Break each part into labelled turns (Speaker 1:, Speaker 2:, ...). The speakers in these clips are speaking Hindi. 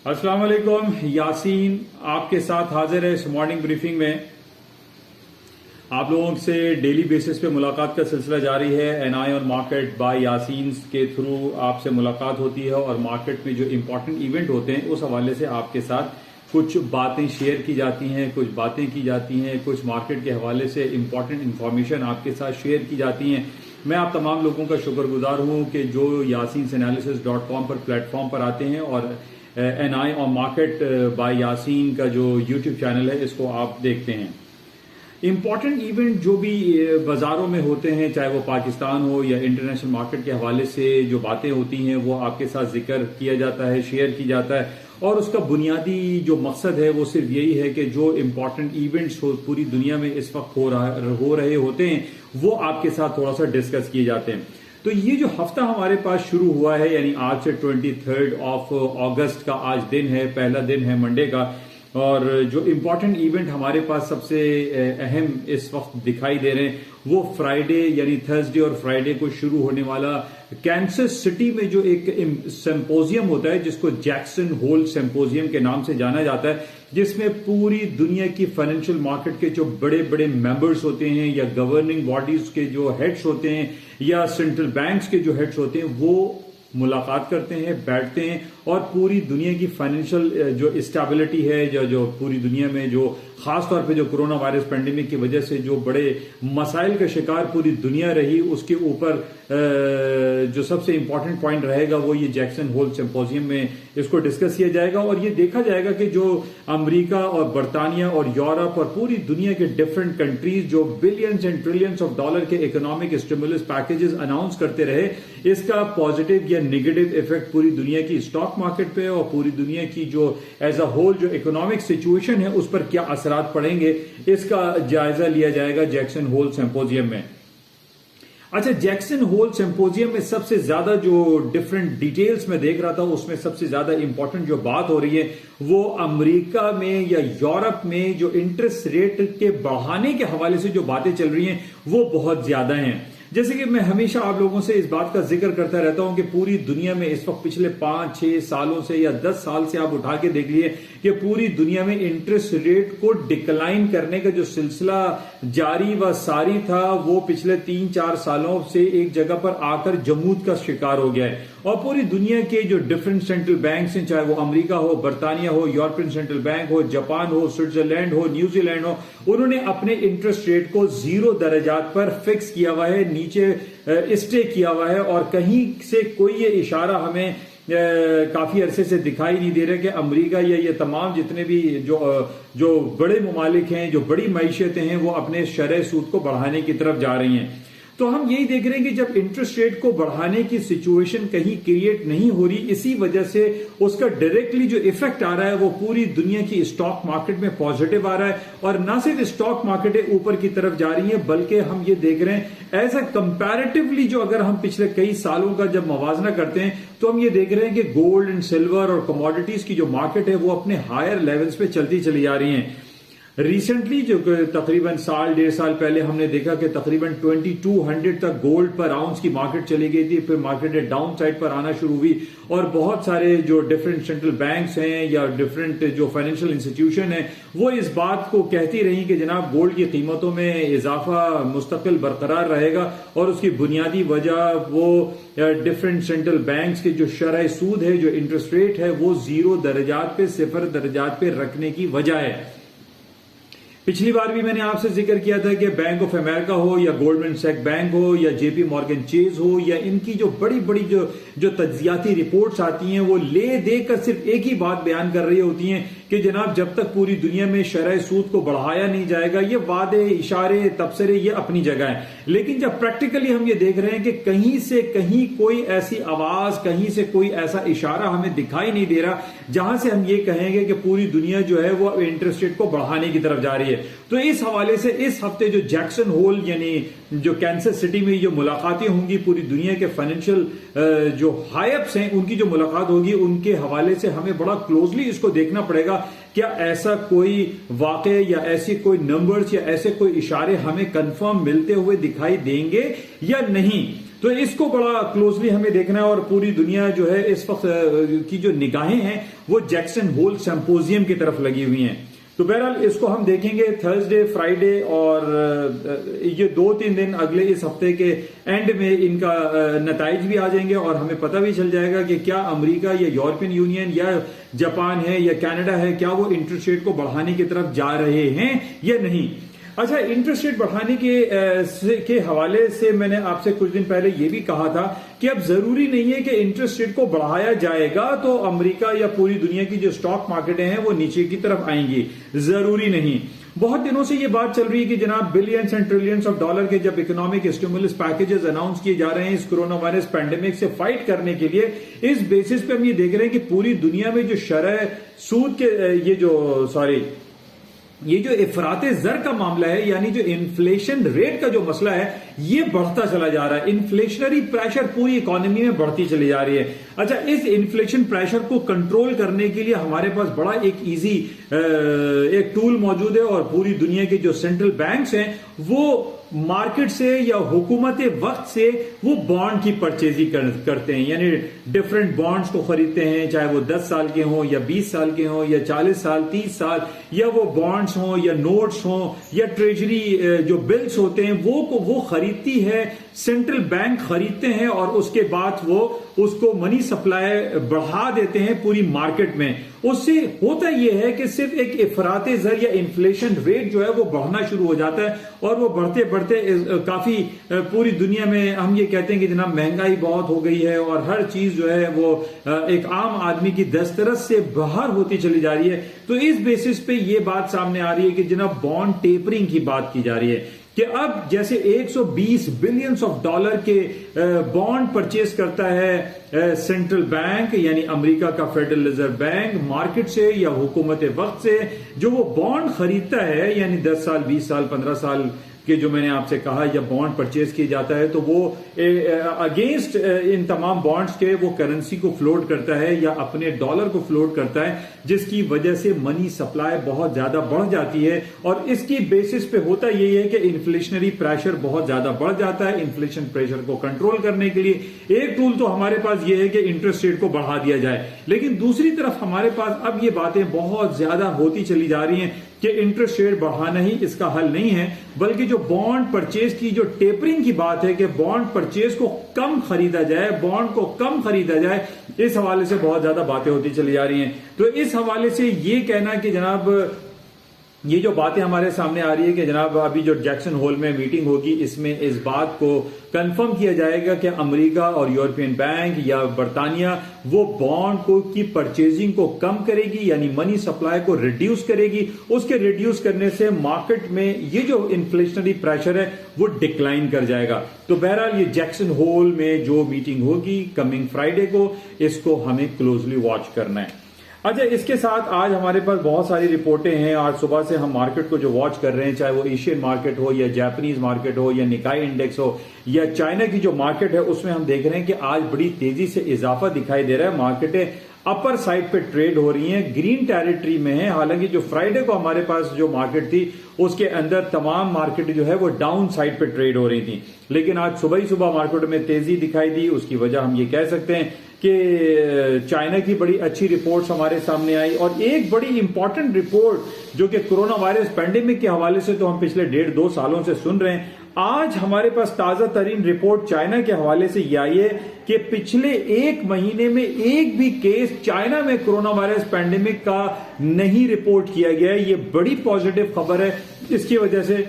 Speaker 1: अस्सलाम वालेकुम। यासीन आपके साथ हाजिर है इस मॉर्निंग ब्रीफिंग में। आप लोगों से डेली बेसिस पे मुलाकात का सिलसिला जारी है। NI on market by Yasin के थ्रू आपसे मुलाकात होती है और मार्केट में जो इम्पोर्टेंट इवेंट होते हैं उस हवाले से आपके साथ कुछ बातें शेयर की जाती हैं, कुछ बातें की जाती हैं, कुछ मार्केट के हवाले से इम्पोर्टेंट इंफॉर्मेशन आपके साथ शेयर की जाती हैं। मैं आप तमाम लोगों का शुक्रगुजार हूं कि जो yasinanalysis.com पर प्लेटफॉर्म पर आते हैं और NI on market by Yasin का जो यूट्यूब चैनल है इसको आप देखते हैं। इम्पॉर्टेंट इवेंट जो भी बाजारों में होते हैं, चाहे वो पाकिस्तान हो या इंटरनेशनल मार्केट के हवाले से जो बातें होती हैं वो आपके साथ जिक्र किया जाता है, शेयर की जाता है और उसका बुनियादी जो मकसद है वो सिर्फ यही है कि जो इम्पॉर्टेंट इवेंट्स पूरी दुनिया में इस वक्त हो रहे होते हैं वो आपके साथ थोड़ा सा डिस्कस किए जाते हैं। तो ये जो हफ्ता हमारे पास शुरू हुआ है, यानी आज से 23 अगस्त का आज दिन है, पहला दिन है मंडे का, और जो इम्पोर्टेंट इवेंट हमारे पास सबसे अहम इस वक्त दिखाई दे रहे हैं वो फ्राइडे यानी थर्सडे और फ्राइडे को शुरू होने वाला कैंसस सिटी में जो एक सिंपोजियम होता है जिसको जैक्सन होल सिंपोजियम के नाम से जाना जाता है, जिसमें पूरी दुनिया की फाइनेंशियल मार्केट के जो बड़े बड़े मेंबर्स होते हैं या गवर्निंग बॉडीज के जो हेड्स होते हैं या सेंट्रल बैंक्स के जो हेड्स होते हैं वो मुलाकात करते हैं, बैठते हैं और पूरी दुनिया की फाइनेंशियल जो स्टेबिलिटी है, जो पूरी दुनिया में जो खासतौर पे जो कोरोना वायरस पेंडेमिक की वजह से जो बड़े मसाइल का शिकार पूरी दुनिया रही, उसके ऊपर जो सबसे इंपॉर्टेंट पॉइंट रहेगा वो ये जैक्सन होल सिंपोजियम में इसको डिस्कस किया जाएगा और ये देखा जाएगा कि जो अमेरिका और बरतानिया और यूरोप और पूरी दुनिया के डिफरेंट कंट्रीज जो billions and trillions of dollar के इकोनॉमिक स्टिमुलस पैकेजेस अनाउंस करते रहे, इसका पॉजिटिव या नेगेटिव इफेक्ट पूरी दुनिया की स्टॉक मार्केट पे और पूरी दुनिया की जो एज अ होल जो इकोनॉमिक सिचुएशन है उस पर क्या असरात पड़ेंगे, इसका जायजा लिया जाएगा जैक्सन होल सिंपोजियम में। अच्छा, जैक्सन होल सिंपोजियम में सबसे ज्यादा जो डिफरेंट डिटेल्स में देख रहा था उसमें सबसे ज्यादा इंपॉर्टेंट जो बात हो रही है वो अमेरिका में या यूरोप में जो इंटरेस्ट रेट के बढ़ाने के हवाले से जो बातें चल रही हैं वो बहुत ज्यादा हैं। जैसे कि मैं हमेशा आप लोगों से इस बात का जिक्र करता रहता हूं कि पूरी दुनिया में इस वक्त पिछले 5-6 सालों से या 10 साल से आप उठा के देख लिए कि पूरी दुनिया में इंटरेस्ट रेट को डिक्लाइन करने का जो सिलसिला जारी व सारी था वो पिछले 3-4 सालों से एक जगह पर आकर जमूद का शिकार हो गया है और पूरी दुनिया के जो डिफरेंट सेंट्रल बैंक्स हैं, चाहे वो अमेरिका हो, बरतानिया हो, यूरोपियन सेंट्रल बैंक हो, जापान हो, स्विट्जरलैंड हो, न्यूजीलैंड हो, उन्होंने अपने इंटरेस्ट रेट को 0 दर्जात पर फिक्स किया हुआ है, नीचे स्टे किया हुआ है और कहीं से कोई ये इशारा हमें काफी अरसे से दिखाई नहीं दे रहा कि अमेरिका या ये तमाम जितने भी जो बड़े ममालिक हैं, जो बड़ी मईशतें हैं, वो अपने शरह सूद को बढ़ाने की तरफ जा रही हैं। तो हम यही देख रहे हैं कि जब इंटरेस्ट रेट को बढ़ाने की सिचुएशन कहीं क्रिएट नहीं हो रही, इसी वजह से उसका डायरेक्टली जो इफेक्ट आ रहा है वो पूरी दुनिया की स्टॉक मार्केट में पॉजिटिव आ रहा है और न सिर्फ स्टॉक मार्केटें ऊपर की तरफ जा रही हैं बल्कि हम ये देख रहे हैं एज अ कंपैरेटिवली जो अगर हम पिछले कई सालों का जब मवाजना करते हैं तो हम ये देख रहे हैं कि गोल्ड एंड सिल्वर और कमोडिटीज की जो मार्केट है वो अपने हायर लेवल्स पे चलती चली जा रही हैं। रिसेंटली जो तकरीबन 1.5 साल पहले हमने देखा कि तकरीबन 2200 तक गोल्ड पर आउंस की मार्केट चली गई थी, फिर मार्केट डाउन साइड पर आना शुरू हुई और बहुत सारे जो डिफरेंट सेंट्रल बैंक्स हैं या डिफरेंट जो फाइनेंशियल इंस्टीट्यूशन है वो इस बात को कहती रही कि जनाब गोल्ड की कीमतों में इजाफा मुस्तकिल बरकरार रहेगा और उसकी बुनियादी वजह वो डिफरेंट सेंट्रल बैंक्स के जो शरह सूद है, जो इंटरेस्ट रेट है वो 0 दर्जात पे 0 दर्जात पे रखने की वजह है। पिछली बार भी मैंने आपसे जिक्र किया था कि बैंक ऑफ अमेरिका हो या गोल्डमैन सैक्स बैंक हो या जेपी मॉर्गन चेज हो या इनकी जो बड़ी बड़ी जो तज्जियाती रिपोर्ट्स आती हैं वो ले देकर सिर्फ एक ही बात बयान कर रही होती हैं कि जनाब जब तक पूरी दुनिया में शरह सूद को बढ़ाया नहीं जाएगा, ये वादे, इशारे, तबसरे ये अपनी जगह है, लेकिन जब प्रैक्टिकली हम ये देख रहे हैं कि कहीं से कहीं कोई ऐसी आवाज, कहीं से कोई ऐसा इशारा हमें दिखाई नहीं दे रहा जहां से हम ये कहेंगे कि पूरी दुनिया जो है वो इंटरेस्ट रेट को बढ़ाने की तरफ जा रही है। तो इस हवाले से इस हफ्ते जो जैक्सन होल यानी जो कैंसस सिटी में जो मुलाकातें होंगी पूरी दुनिया के फाइनेंशियल जो हाईअप्स हैं उनकी जो मुलाकात होगी, उनके हवाले से हमें बड़ा क्लोजली इसको देखना पड़ेगा क्या ऐसा कोई वाकई या ऐसे कोई नंबर्स या ऐसे कोई इशारे हमें कंफर्म मिलते हुए दिखाई देंगे या नहीं। तो इसको बड़ा क्लोजली हमें देखना है और पूरी दुनिया जो है इस वक्त की जो निगाहें हैं वो जैक्सन होल सिंपोजियम की तरफ लगी हुई हैं। तो बहरहाल इसको हम देखेंगे थर्सडे, फ्राइडे और ये 2-3 दिन अगले इस हफ्ते के एंड में इनका नताइज भी आ जाएंगे और हमें पता भी चल जाएगा कि क्या अमेरिका या यूरोपियन यूनियन या जापान है या कनाडा है, क्या वो इंटरेस्ट रेट को बढ़ाने की तरफ जा रहे हैं या नहीं। अच्छा, इंटरेस्ट रेट बढ़ाने के हवाले से मैंने आपसे कुछ दिन पहले यह भी कहा था कि अब जरूरी नहीं है कि इंटरेस्ट रेट को बढ़ाया जाएगा तो अमेरिका या पूरी दुनिया की जो स्टॉक मार्केटें हैं वो नीचे की तरफ आएंगी, जरूरी नहीं। बहुत दिनों से ये बात चल रही है कि जनाब billions and trillions of dollar के जब इकोनॉमिक स्टिमुलस पैकेजेस अनाउंस किए जा रहे हैं इस कोरोना वायरस पैंडेमिक से फाइट करने के लिए, इस बेसिस पे हम ये देख रहे हैं कि पूरी दुनिया में जो शरह सूद के ये जो इफराते जर का मामला है, यानी जो इन्फ्लेशन रेट का जो मसला है, ये बढ़ता चला जा रहा है। इन्फ्लेशनरी प्रेशर पूरी इकोनॉमी में बढ़ती चली जा रही है। अच्छा, इस इन्फ्लेशन प्रेशर को कंट्रोल करने के लिए हमारे पास बड़ा एक टूल मौजूद है और पूरी दुनिया के जो सेंट्रल बैंक्स हैं वो मार्केट से या हुकूमत वक्त से वो बॉन्ड की परचेजिंग करते हैं, यानी डिफरेंट बॉन्ड्स को खरीदते हैं, चाहे वो 10 साल के हों या 20 साल के हों या 40 साल 30 साल, या वो बॉन्ड्स हों या नोट्स हों या ट्रेजरी जो बिल्स होते हैं वो खरीदती है, सेंट्रल बैंक खरीदते हैं और उसके बाद वो उसको मनी सप्लाई बढ़ा देते हैं पूरी मार्केट में। उससे होता यह है कि सिर्फ एक इफराते जर या इन्फ्लेशन रेट जो है वो बढ़ना शुरू हो जाता है और वो बढ़ते बढ़ते काफी पूरी दुनिया में हम ये कहते हैं कि जनाब महंगाई बहुत हो गई है और हर चीज जो है वो एक आम आदमी की दस्तरस से बाहर होती चली जा रही है। तो इस बेसिस पे ये बात सामने आ रही है कि जनाब बॉन्ड टेपरिंग की बात की जा रही है कि अब जैसे 120 बिलियंस ऑफ डॉलर के बॉन्ड परचेज करता है सेंट्रल बैंक यानी अमेरिका का फेडरल रिजर्व बैंक मार्केट से या हुकूमत वक्त से, जो वो बॉन्ड खरीदता है यानी 10 साल 20 साल 15 साल के जो मैंने आपसे कहा या बॉन्ड परचेज किया जाता है, तो वो अगेंस्ट इन तमाम बॉन्ड्स के वो करेंसी को फ्लोट करता है या अपने डॉलर को फ्लोट करता है, जिसकी वजह से मनी सप्लाई बहुत ज्यादा बढ़ जाती है और इसकी बेसिस पे होता यही है कि इन्फ्लेशनरी प्रेशर बहुत ज्यादा बढ़ जाता है। इन्फ्लेशन प्रेशर को कंट्रोल करने के लिए एक टूल तो हमारे पास ये है कि इंटरेस्ट रेट को बढ़ा दिया जाए, लेकिन दूसरी तरफ हमारे पास अब ये बातें बहुत ज्यादा होती चली जा रही हैं कि इंटरेस्ट रेट बढ़ाना ही इसका हल नहीं है, बल्कि जो बॉन्ड परचेज की जो टेपरिंग की बात है कि बॉन्ड परचेज को कम खरीदा जाए, बॉन्ड को कम खरीदा जाए, इस हवाले से बहुत ज्यादा बातें होती चली जा रही हैं। तो इस हवाले से ये कहना कि जनाब ये जो बातें हमारे सामने आ रही है कि जनाब अभी जो जैक्सन होल में मीटिंग होगी इसमें इस बात को कंफर्म किया जाएगा कि अमेरिका और यूरोपियन बैंक या बरतानिया वो बॉन्ड को की परचेजिंग को कम करेगी यानी मनी सप्लाई को रिड्यूस करेगी। उसके रिड्यूस करने से मार्केट में ये जो इन्फ्लेशनरी प्रेशर है वो डिक्लाइन कर जाएगा। तो बहरहाल ये जैक्सन होल में जो मीटिंग होगी कमिंग फ्राइडे को, इसको हमें क्लोजली वॉच करना है। अच्छा, इसके साथ आज हमारे पास बहुत सारी रिपोर्टें हैं। आज सुबह से हम मार्केट को जो वॉच कर रहे हैं, चाहे वो एशियन मार्केट हो या जापानीज मार्केट हो या निकाई इंडेक्स हो या चाइना की जो मार्केट है, उसमें हम देख रहे हैं कि आज बड़ी तेजी से इजाफा दिखाई दे रहा है। मार्केटें अपर साइड पे ट्रेड हो रही हैं, ग्रीन टेरिटरी में है। हालांकि जो फ्राइडे को हमारे पास जो मार्केट थी उसके अंदर तमाम मार्केट जो है वो डाउन साइड पे ट्रेड हो रही थी, लेकिन आज सुबह ही सुबह मार्केट में तेजी दिखाई दी। उसकी वजह हम ये कह सकते हैं कि चाइना की बड़ी अच्छी रिपोर्ट्स हमारे सामने आई और एक बड़ी इंपॉर्टेंट रिपोर्ट जो कि कोरोना वायरस पैंडेमिक के हवाले से तो हम पिछले 1.5-2 सालों से सुन रहे हैं, आज हमारे पास ताजा तरीन रिपोर्ट चाइना के हवाले से यह आई है कि पिछले 1 महीने में एक भी केस चाइना में कोरोना वायरस पैंडेमिक का नहीं रिपोर्ट किया गया है। ये बड़ी पॉजिटिव खबर है। इसकी वजह से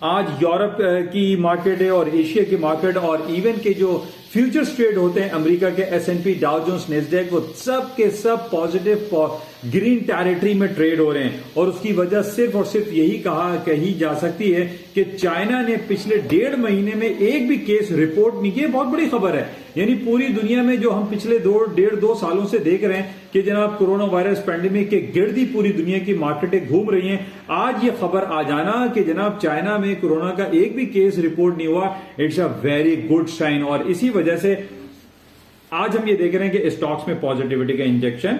Speaker 1: आज यूरोप की मार्केट है और एशिया की मार्केट और इवन के जो फ्यूचर्स ट्रेड होते हैं अमेरिका के S&P, डाउ जोन्स, नेस्डैक, वो सब के सब पॉजिटिव ग्रीन टेरिटरी में ट्रेड हो रहे हैं और उसकी वजह सिर्फ और सिर्फ यही कही जा सकती है कि चाइना ने पिछले 1.5 महीने में एक भी केस रिपोर्ट नहीं किया। बहुत बड़ी खबर है। यानी पूरी दुनिया में जो हम पिछले 1.5-2 सालों से देख रहे हैं कि जनाब कोरोना वायरस पैंडेमिक के गिर्द ही पूरी दुनिया की मार्केटें घूम रही हैं, आज ये खबर आ जाना कि जनाब चाइना में कोरोना का एक भी केस रिपोर्ट नहीं हुआ, it's a very good sign. और इसी वजह से आज हम ये देख रहे हैं कि स्टॉक्स में पॉजिटिविटी का इंजेक्शन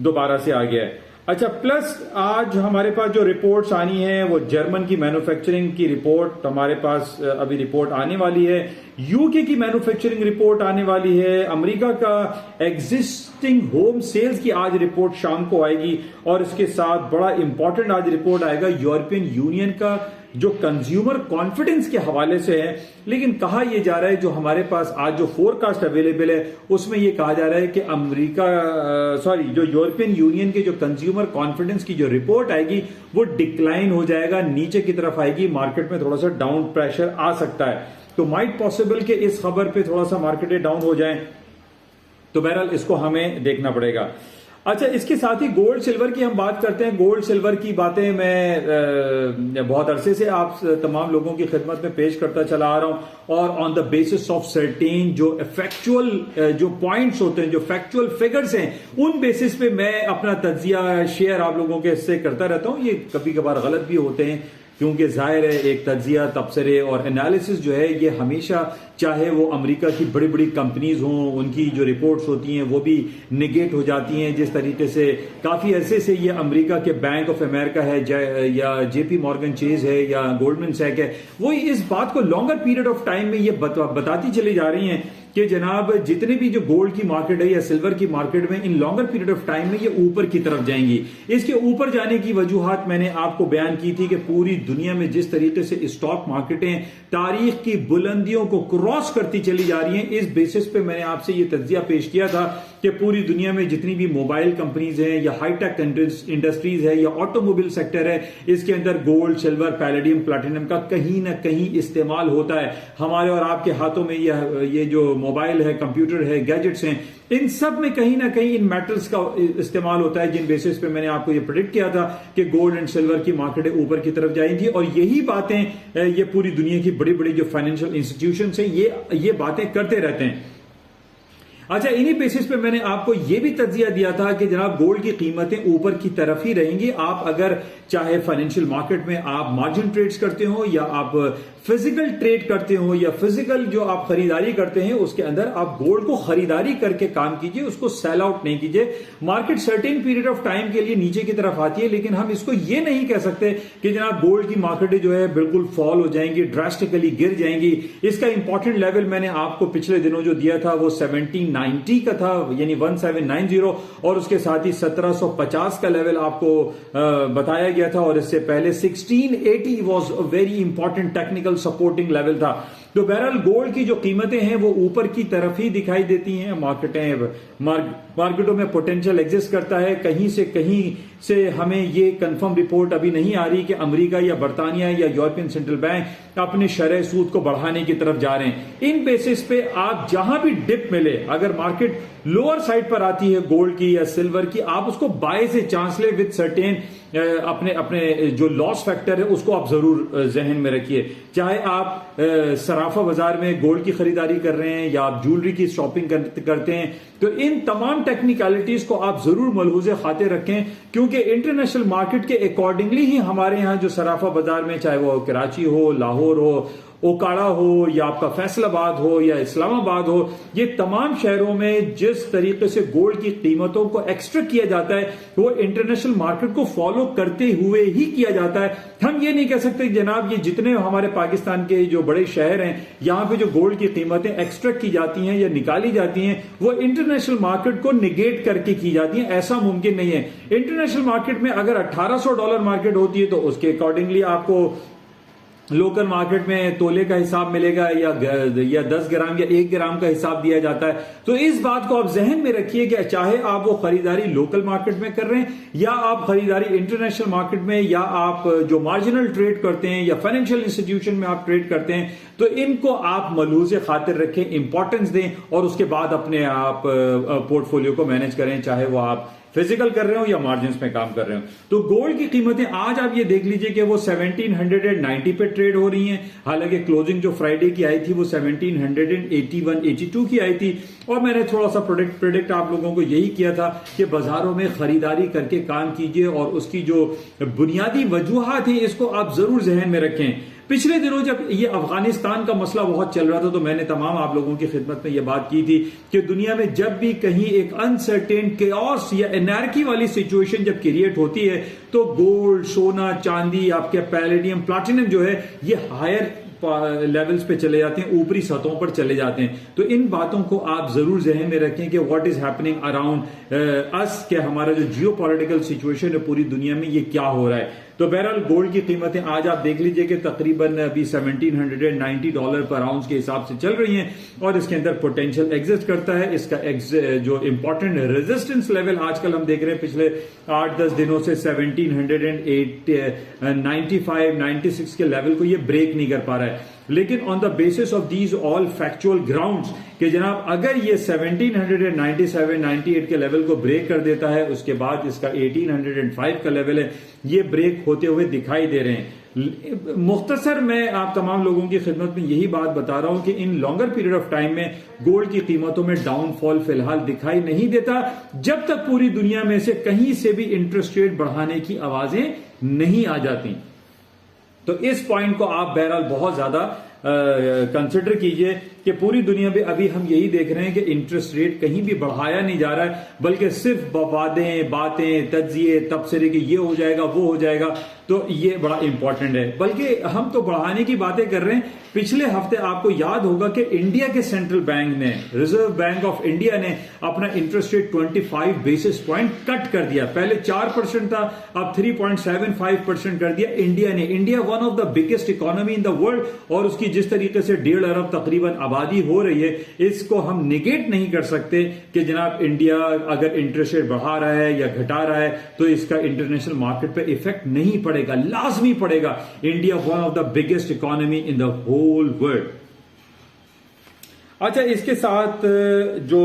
Speaker 1: दोबारा से आ गया है। अच्छा, प्लस आज हमारे पास जो रिपोर्ट्स आनी है वो जर्मन की मैन्युफैक्चरिंग की रिपोर्ट हमारे पास अभी रिपोर्ट आने वाली है, यूके की मैन्युफैक्चरिंग रिपोर्ट आने वाली है, अमेरिका का एग्जिस्टिंग होम सेल्स की आज रिपोर्ट शाम को आएगी, और इसके साथ बड़ा इंपॉर्टेंट आज रिपोर्ट आएगा यूरोपियन यूनियन का जो कंज्यूमर कॉन्फिडेंस के हवाले से है। लेकिन कहा यह जा रहा है, जो हमारे पास आज जो फोरकास्ट अवेलेबल है उसमें यह कहा जा रहा है कि जो यूरोपियन यूनियन के जो कंज्यूमर कॉन्फिडेंस की जो रिपोर्ट आएगी वो डिक्लाइन हो जाएगा, नीचे की तरफ आएगी, मार्केट में थोड़ा सा डाउन प्रेशर आ सकता है। तो माइट पॉसिबल कि इस खबर पे थोड़ा सा मार्केट डाउन हो जाए, तो बहरहाल इसको हमें देखना पड़ेगा। अच्छा, इसके साथ ही गोल्ड सिल्वर की हम बात करते हैं। गोल्ड सिल्वर की बातें मैं बहुत अरसे से आप तमाम लोगों की खिदमत में पेश करता चला आ रहा हूं, और on the basis of certain जो फैक्चुअल जो पॉइंट्स होते हैं, जो फैक्चुअल फिगर्स हैं, उन बेसिस पे मैं अपना तज्जिया शेयर आप लोगों के इससे करता रहता हूं। ये कभी कभार गलत भी होते हैं, क्योंकि जाहिर है एक तज्जिया, तबसरे और एनालिसिस जो है ये हमेशा, चाहे वो अमेरिका की बड़ी बड़ी कंपनीज हों, उनकी जो रिपोर्ट्स होती हैं वो भी निगेट हो जाती हैं। जिस तरीके से काफी अरसे से ये अमेरिका के बैंक ऑफ अमेरिका है या जेपी मॉर्गन चेज है या गोल्डमैन सैक है, वो इस बात को लॉन्गर पीरियड ऑफ टाइम में ये बताती चली जा रही हैं कि जनाब जितने भी जो गोल्ड की मार्केट है या सिल्वर की मार्केट में इन लॉन्गर पीरियड ऑफ टाइम में ये ऊपर की तरफ जाएंगी। इसके ऊपर जाने की वजूहात मैंने आपको बयान की थी कि पूरी दुनिया में जिस तरीके से स्टॉक मार्केटें तारीख की बुलंदियों को क्रॉस करती चली जा रही हैं, इस बेसिस पे मैंने आपसे ये तज्जिया पेश किया था कि पूरी दुनिया में जितनी भी मोबाइल कंपनीज हैं या हाईटेक इंडस्ट्रीज है या ऑटोमोबाइल सेक्टर है, इसके अंदर गोल्ड, सिल्वर, पैलेडियम, प्लैटिनम का कहीं ना कहीं इस्तेमाल होता है। हमारे और आपके हाथों में ये जो मोबाइल है, कंप्यूटर है, गैजेट्स हैं, इन सब में कहीं ना कहीं इन मेटल्स का इस्तेमाल होता है, जिन बेसिस पे मैंने आपको ये प्रेडिक्ट किया था कि गोल्ड एंड सिल्वर की मार्केटें ऊपर की तरफ जाएंगी। और यही बातें ये पूरी दुनिया की बड़ी बड़ी जो फाइनेंशियल इंस्टीट्यूशंस हैं ये बातें करते रहते हैं। अच्छा, इन्हीं बेसिस पे मैंने आपको यह भी तज्जिया दिया था कि जनाब गोल्ड की कीमतें ऊपर की तरफ ही रहेंगी। आप अगर चाहे फाइनेंशियल मार्केट में आप मार्जिन ट्रेड्स करते हो या आप फिजिकल ट्रेड करते हो या फिजिकल जो आप खरीदारी करते हैं उसके अंदर आप गोल्ड को खरीदारी करके काम कीजिए, उसको सेल आउट नहीं कीजिए। Market certain period of time के लिए नीचे की तरफ आती है, लेकिन हम इसको ये नहीं कह सकते कि जनाब गोल्ड की मार्केटें जो है बिल्कुल फॉल हो जाएंगी, ड्रास्टिकली गिर जाएंगी। इसका इंपॉर्टेंट लेवल मैंने आपको पिछले दिनों जो दिया था वो 1790 का था, यानी 1790, और उसके साथ ही 1750 का लेवल आपको बताया गया था, और इससे पहले 1680 was a very important technical supporting level था। तो बहरहाल गोल्ड की जो कीमतें हैं वो ऊपर की तरफ ही दिखाई देती हैं। मार्केटों में पोटेंशियल एग्जिस्ट करता है, कहीं से हमें ये कंफर्म रिपोर्ट अभी नहीं आ रही कि अमेरिका या बर्तानिया या यूरोपियन सेंट्रल बैंक अपने शरह सूद को बढ़ाने की तरफ जा रहे हैं। इन बेसिस पे आप जहां भी डिप मिले, अगर मार्केट लोअर साइड पर आती है गोल्ड की या सिल्वर की, आप उसको बाय से चांस ले विद सर्टेन अपने जो लॉस फैक्टर है उसको आप जरूर जहन में रखिए। चाहे आप सराफा बाजार में गोल्ड की खरीदारी कर रहे हैं या आप ज्वेलरी की शॉपिंग करते हैं, तो इन तमाम टेक्निकलिटीज को आप जरूर मलहूज़े खाते रखें, क्योंकि इंटरनेशनल मार्केट के अकॉर्डिंगली ही हमारे यहां जो सराफा बाजार में, चाहे वो कराची हो, लाहौर हो, ओकाड़ा हो या आपका फैसलाबाद हो या इस्लामाबाद हो, ये तमाम शहरों में जिस तरीके से गोल्ड की कीमतों को एक्सट्रैक्ट किया जाता है वो इंटरनेशनल मार्केट को फॉलो करते हुए ही किया जाता है। हम ये नहीं कह सकते जनाब ये जितने हमारे पाकिस्तान के जो बड़े शहर हैं यहां पे जो गोल्ड की कीमतें एक्सट्रैक्ट की जाती हैं या निकाली जाती हैं वो इंटरनेशनल मार्केट को निगेट करके की जाती हैं, ऐसा मुमकिन नहीं है। इंटरनेशनल मार्केट में अगर $1800 मार्केट होती है तो उसके अकॉर्डिंगली आपको लोकल मार्केट में तोले का हिसाब मिलेगा या 10 ग्राम या 1 ग्राम का हिसाब दिया जाता है। तो इस बात को आप जहन में रखिए कि चाहे आप वो खरीदारी लोकल मार्केट में कर रहे हैं या आप खरीदारी इंटरनेशनल मार्केट में या आप जो मार्जिनल ट्रेड करते हैं या फाइनेंशियल इंस्टीट्यूशन में आप ट्रेड करते हैं, तो इनको आप मलहूज़े खातिर रखें, इंपॉर्टेंस दें और उसके बाद अपने आप पोर्टफोलियो को मैनेज करें, चाहे वो आप फिजिकल कर रहे हो या मार्जिन में काम कर रहे हो। तो गोल्ड की कीमतें आज आप ये देख लीजिए कि वो 1790 पे ट्रेड हो रही हैं। हालांकि क्लोजिंग जो फ्राइडे की आई थी वो 1781-82 की आई थी, और मैंने थोड़ा सा प्रोडिक्ट आप लोगों को यही किया था कि बाजारों में खरीदारी करके काम कीजिए और उसकी जो बुनियादी वजूहात है इसको आप जरूर जहन में रखें। पिछले दिनों जब ये अफगानिस्तान का मसला बहुत चल रहा था तो मैंने तमाम आप लोगों की खिदमत में यह बात की थी कि दुनिया में जब भी कहीं एक अनसर्टेन केओस या एनार्की वाली सिचुएशन जब क्रिएट होती है तो गोल्ड, सोना, चांदी, आपके पैलेडियम, प्लैटिनम जो है ये हायर लेवल्स पे चले जाते हैं, ऊपरी सतहों पर चले जाते हैं। तो इन बातों को आप जरूर जहन में रखें कि what is happening around us, कि हमारा जो जियोपॉलिटिकल सिचुएशन है पूरी दुनिया में ये क्या हो रहा है। तो बहरहाल गोल्ड की कीमतें आज आप देख लीजिए कि तकरीबन अभी $1790 पर आउंस के हिसाब से चल रही हैं और इसके अंदर पोटेंशियल एग्जिस्ट करता है। इसका जो इंपॉर्टेंट रेजिस्टेंस लेवल आजकल हम देख रहे हैं पिछले 8-10 दिनों से 1795-96 के लेवल को ये ब्रेक नहीं कर पा रहा है। लेकिन on the basis of these all factual grounds कि जनाब अगर ये 1797-98 के लेवल को ब्रेक कर देता है, उसके बाद इसका 1805 का लेवल है, ये ब्रेक होते हुए दिखाई दे रहे हैं। मुख्तसर मैं आप तमाम लोगों की खिदमत में यही बात बता रहा हूं कि इन लॉन्गर पीरियड ऑफ टाइम में गोल्ड की कीमतों में डाउनफॉल फिलहाल दिखाई नहीं देता जब तक पूरी दुनिया में से कहीं से भी इंटरेस्ट रेट बढ़ाने की आवाजें नहीं आ जाती। तो इस पॉइंट को आप बहरहाल बहुत ज्यादा कंसिडर कीजिए कि पूरी दुनिया में अभी हम यही देख रहे हैं कि इंटरेस्ट रेट कहीं भी बढ़ाया नहीं जा रहा है, बल्कि सिर्फ वादें, बातें, तज्जिए, तबसरे कि ये हो जाएगा, वो हो जाएगा। तो ये बड़ा इंपॉर्टेंट है, बल्कि हम तो बढ़ाने की बातें कर रहे हैं। पिछले हफ्ते आपको याद होगा कि इंडिया के सेंट्रल बैंक ने, रिजर्व बैंक ऑफ इंडिया ने अपना interest rate 25 basis point cut कर दिया। पहले 4% था, अब 3.75% कर दिया इंडिया ने। India one of the biggest economy in the world और उसकी जिस तरीके से 1.5 अरब तकरीबन आबादी हो रही है, इसको हम निगेट नहीं कर सकते कि जनाब इंडिया अगर इंटरेस्ट रेट बढ़ा रहा है या घटा रहा है तो इसका इंटरनेशनल मार्केट पे इफेक्ट नहीं पड़ेगा, लाजमी पड़ेगा। India one of the biggest economy in the whole world. अच्छा, इसके साथ जो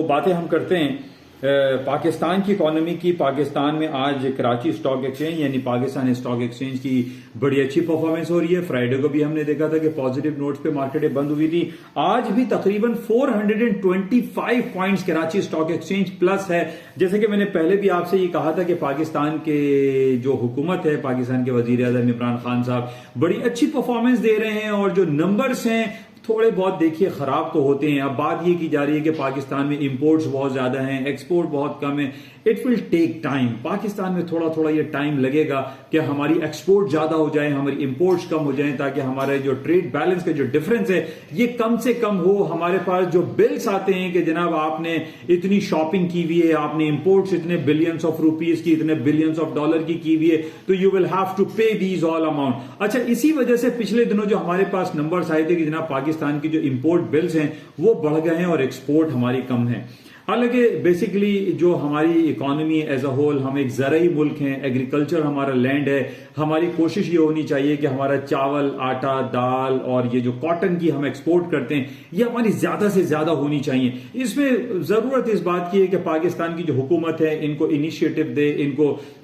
Speaker 1: बातें हम करते हैं पाकिस्तान की इकोनॉमी की, पाकिस्तान में आज कराची स्टॉक एक्सचेंज यानी पाकिस्तान स्टॉक एक्सचेंज की बड़ी अच्छी परफॉर्मेंस हो रही है। फ्राइडे को भी हमने देखा था कि पॉजिटिव नोट्स पे मार्केटें बंद हुई थी। आज भी तकरीबन 425 points Karachi stock exchange plus है। जैसे कि मैंने पहले भी आपसे ये कहा था कि पाकिस्तान के जो हुकूमत है, पाकिस्तान के वजीर आजम इमरान खान साहब बड़ी अच्छी परफॉर्मेंस दे रहे हैं और जो नंबर्स हैं थोड़े बहुत देखिए खराब तो होते हैं। अब बात ये की जा रही है कि पाकिस्तान में इंपोर्ट्स बहुत ज्यादा हैं, एक्सपोर्ट बहुत कम है। It will take time. Pakistan में थोड़ा थोड़ा ये टाइम लगेगा कि हमारी एक्सपोर्ट ज्यादा हो जाए, हमारी इंपोर्ट्स कम हो जाए, ताकि हमारे जो ट्रेड बैलेंस का जो डिफरेंस है ये कम से कम हो। हमारे पास जो बिल्स आते हैं कि जनाब आपने इतनी शॉपिंग की हुई है, आपने इंपोर्ट्स इतने बिलियंस ऑफ रुपीज की, इतने बिलियंस ऑफ डॉलर की हुई है, तो यू विल हैव टू पे दीज ऑल अमाउंट। अच्छा, इसी वजह से पिछले दिनों जो हमारे पास नंबर्स आए थे कि जनाब पाकिस्तान की जो इंपोर्ट बिल्स हैं वो बढ़ गए हैं और एक्सपोर्ट हमारी कम है। हालांकि बेसिकली जो हमारी इकोनॉमी एज अ होल, हम एक ज़राई मुल्क हैं, एग्रीकल्चर हमारा लैंड है। हमारी कोशिश ये होनी चाहिए कि हमारा चावल, आटा, दाल और ये जो कॉटन की हम एक्सपोर्ट करते हैं ये हमारी ज्यादा से ज्यादा होनी चाहिए। इसमें जरूरत इस बात की है कि पाकिस्तान की जो हुकूमत है इनको इनिशिएटिव दे,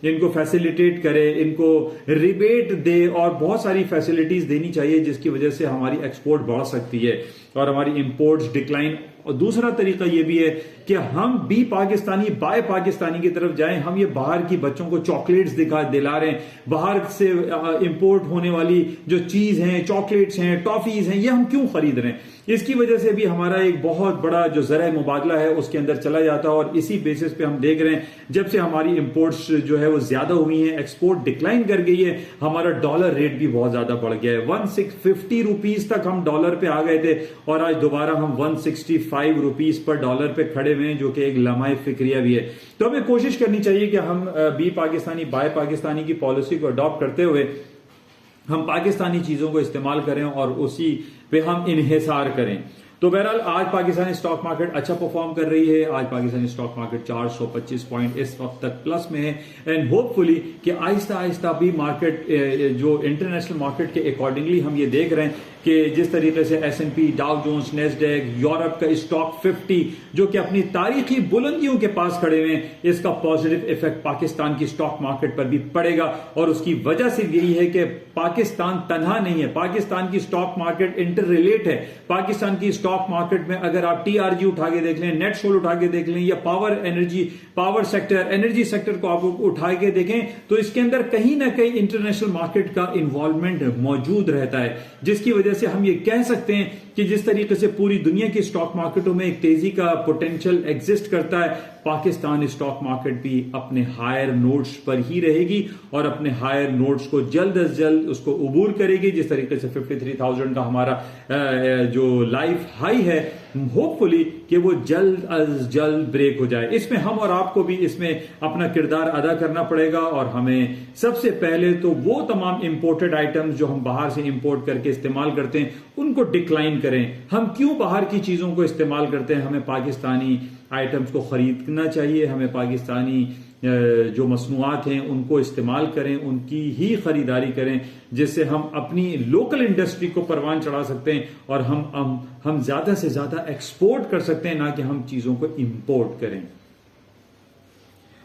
Speaker 1: इनको फैसिलिटेट करे, इनको रिबेट दे और बहुत सारी फैसिलिटीज देनी चाहिए जिसकी वजह से हमारी एक्सपोर्ट बढ़ सकती है और हमारी इंपोर्ट्स डिक्लाइन। और दूसरा तरीका यह भी है कि हम बी पाकिस्तानी बाय पाकिस्तानी की तरफ जाएं। हम ये बाहर की बच्चों को चॉकलेट्स दिला रहे हैं, बाहर से इंपोर्ट होने वाली जो चीज हैं, चॉकलेट्स हैं, टॉफीज हैं, ये हम क्यों खरीद रहे हैं? इसकी वजह से भी हमारा एक बहुत बड़ा जो ज़राए मुबादला है उसके अंदर चला जाता है। और इसी बेसिस पे हम देख रहे हैं जब से हमारी इंपोर्ट्स जो है वो ज्यादा हुई हैं, एक्सपोर्ट डिक्लाइन कर गई है, हमारा डॉलर रेट भी बहुत ज्यादा बढ़ गया है। 150 रुपीज तक हम डॉलर पे आ गए थे और आज दोबारा हम 165 रुपीज पर डॉलर पे खड़े हुए हैं, जो कि एक लम्हा फिक्रिया भी है। तो हमें कोशिश करनी चाहिए कि हम बी पाकिस्तानी बाय पाकिस्तानी की पॉलिसी को अडॉप्ट करते हुए हम पाकिस्तानी चीजों को इस्तेमाल करें और उसी पे हम इन्हिसार करें। तो बहरहाल आज पाकिस्तानी स्टॉक मार्केट अच्छा परफॉर्म कर रही है। आज पाकिस्तानी स्टॉक मार्केट 425 पॉइंट इस वक्त तक प्लस में है एंड होपफुली कि आहिस्ता आहिस्ता भी मार्केट जो इंटरनेशनल मार्केट के अकॉर्डिंगली हम ये देख रहे हैं कि जिस तरीके से S&P, Dow Jones, Nasdaq, Europe का स्टॉक 50 जो कि अपनी तारीखी बुलंदियों के पास खड़े हुए हैं, इसका पॉजिटिव इफेक्ट पाकिस्तान की स्टॉक मार्केट पर भी पड़ेगा। और उसकी वजह सिर्फ यही है कि पाकिस्तान तन्हा नहीं है, पाकिस्तान की स्टॉक मार्केट इंटर रिलेट है। पाकिस्तान की स्टॉक स्टॉक मार्केट में अगर आप टीआरजी उठा के देख लें, नेट सोल उठा के देख लें, या पावर सेक्टर, एनर्जी सेक्टर को आप उठा के देखें, तो इसके अंदर कहीं ना कहीं इंटरनेशनल मार्केट का इन्वॉल्वमेंट मौजूद रहता है, जिसकी वजह से हम ये कह सकते हैं कि जिस तरीके से पूरी दुनिया की स्टॉक मार्केटों में एक तेजी का पोटेंशियल एग्जिस्ट करता है, पाकिस्तान स्टॉक मार्केट भी अपने हायर नोट्स पर ही रहेगी और अपने हायर नोट्स को जल्द अज जल्द उसको उबूर करेगी। जिस तरीके से 53,000 का हमारा जो लाइफ हाई है, होपफुली कि वो जल्द अज जल्द ब्रेक हो जाए। इसमें हम और आपको भी इसमें अपना किरदार अदा करना पड़ेगा और हमें सबसे पहले तो वो तमाम इंपोर्टेड आइटम्स जो हम बाहर से इंपोर्ट करके इस्तेमाल करते हैं उनको डिक्लाइन करें। हम क्यों बाहर की चीजों को इस्तेमाल करते हैं? हमें पाकिस्तानी आइटम्स को खरीदना चाहिए, हमें पाकिस्तानी जो मसनूआत हैं उनको इस्तेमाल करें, उनकी ही खरीदारी करें, जिससे हम अपनी लोकल इंडस्ट्री को परवान चढ़ा सकते हैं और हम ज्यादा से ज्यादा एक्सपोर्ट कर सकते हैं, ना कि हम चीजों को इंपोर्ट करें।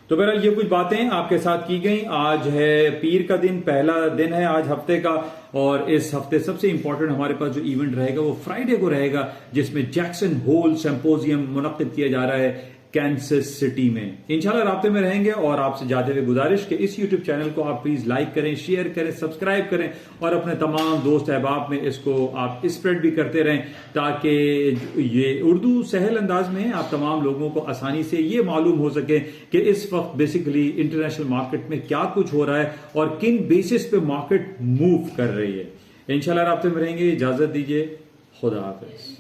Speaker 1: तो बहरहाल ये कुछ बातें आपके साथ की गई। आज है पीर का दिन, पहला दिन है आज हफ्ते का, और इस हफ्ते सबसे इंपॉर्टेंट हमारे पास जो इवेंट रहेगा वो फ्राइडे को रहेगा, जिसमें जैक्सन होल सिंपोजियम मुनक्किद किया जा रहा है कैंसस सिटी में। इंशाल्लाह राब्ते में रहेंगे और आपसे जाते हुए गुजारिश कि इस यूट्यूब चैनल को आप प्लीज लाइक करें, शेयर करें, सब्सक्राइब करें और अपने तमाम दोस्त अहबाब में इसको आप स्प्रेड भी करते रहें, ताकि ये उर्दू सहल अंदाज में आप तमाम लोगों को आसानी से ये मालूम हो सके कि इस वक्त बेसिकली इंटरनेशनल मार्केट में क्या कुछ हो रहा है और किन बेसिस पे मार्केट मूव कर रही है। इंशाल्लाह राब्ते में रहेंगे। इजाजत दीजिए, खुदा हाफिज।